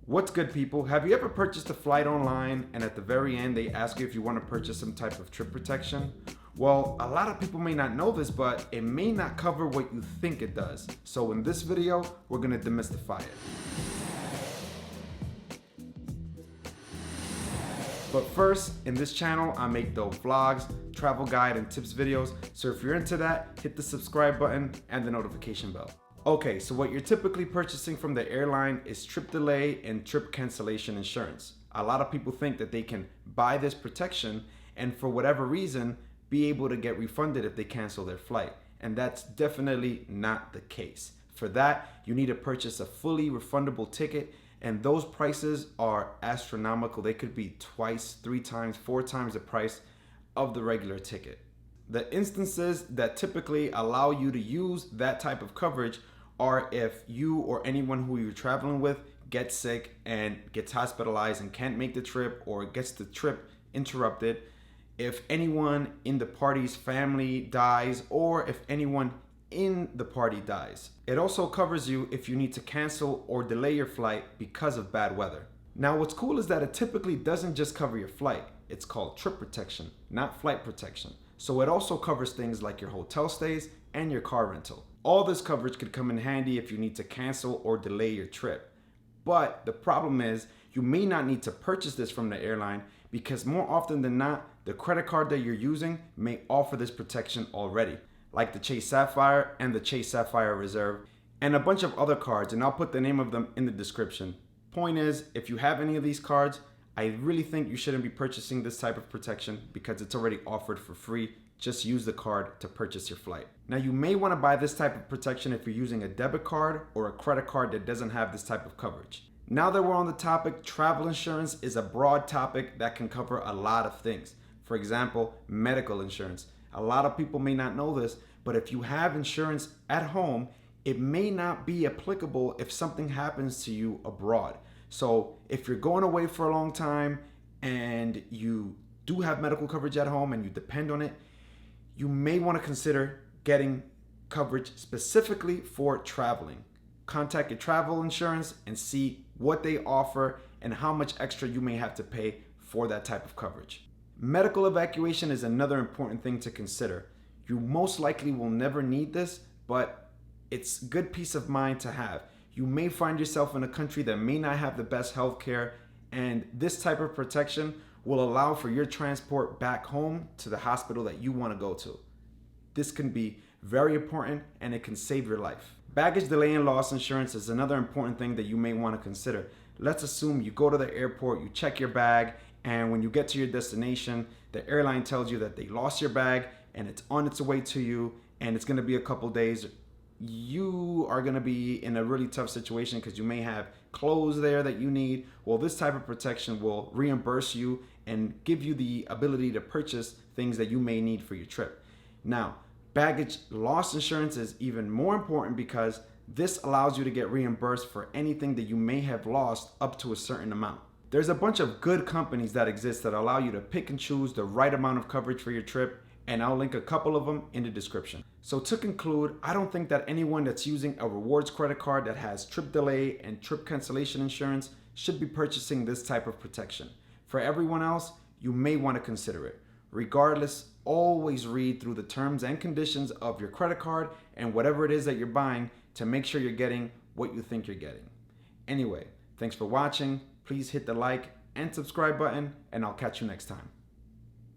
What's good, people? Have you ever purchased a flight online and at the very end they ask you if you want to purchase some type of trip protection? Well, a lot of people may not know this, but it may not cover what you think it does. So in this video, we're going to demystify it. But first, in this channel, I make dope vlogs, travel guide, and tips videos. So if you're into that, hit the subscribe button and the notification bell. Okay, so what you're typically purchasing from the airline is trip delay and trip cancellation insurance. A lot of people think that they can buy this protection and for whatever reason, be able to get refunded if they cancel their flight. And that's definitely not the case. For that, you need to purchase a fully refundable ticket, and those prices are astronomical. They could be twice, 3 times, 4 times the price of the regular ticket. The instances that typically allow you to use that type of coverage are if you or anyone who you're traveling with gets sick and gets hospitalized and can't make the trip or gets the trip interrupted, if anyone in the party's family dies, or if anyone in the party dies. It also covers you if you need to cancel or delay your flight because of bad weather. Now, what's cool is that it typically doesn't just cover your flight. It's called trip protection, not flight protection. So it also covers things like your hotel stays and your car rental. All this coverage could come in handy if you need to cancel or delay your trip. But the problem is you may not need to purchase this from the airline because more often than not, the credit card that you're using may offer this protection already, like the Chase Sapphire and the Chase Sapphire Reserve, and a bunch of other cards, and I'll put the name of them in the description. Point is, if you have any of these cards, I really think you shouldn't be purchasing this type of protection because it's already offered for free. Just use the card to purchase your flight. Now, you may want to buy this type of protection if you're using a debit card or a credit card that doesn't have this type of coverage. Now that we're on the topic, travel insurance is a broad topic that can cover a lot of things. For example, medical insurance. A lot of people may not know this, but if you have insurance at home, it may not be applicable if something happens to you abroad. So if you're going away for a long time and you do have medical coverage at home and you depend on it, you may want to consider getting coverage specifically for traveling. Contact your travel insurance and see what they offer and how much extra you may have to pay for that type of coverage. Medical evacuation is another important thing to consider. You most likely will never need this, but it's good peace of mind to have. You may find yourself in a country that may not have the best healthcare, and this type of protection will allow for your transport back home to the hospital that you want to go to. This can be very important and it can save your life. Baggage delay and loss insurance is another important thing that you may want to consider. Let's assume you go to the airport, you check your bag, and when you get to your destination, the airline tells you that they lost your bag and it's on its way to you and it's going to be a couple days. You are going to be in a really tough situation because you may have clothes there that you need. Well, this type of protection will reimburse you and give you the ability to purchase things that you may need for your trip. Now, baggage loss insurance is even more important because this allows you to get reimbursed for anything that you may have lost up to a certain amount. There's a bunch of good companies that exist that allow you to pick and choose the right amount of coverage for your trip, and I'll link a couple of them in the description. So to conclude, I don't think that anyone that's using a rewards credit card that has trip delay and trip cancellation insurance should be purchasing this type of protection. For everyone else, you may want to consider it. Regardless, always read through the terms and conditions of your credit card and whatever it is that you're buying to make sure you're getting what you think you're getting. Anyway, thanks for watching. Please hit the like and subscribe button, and I'll catch you next time.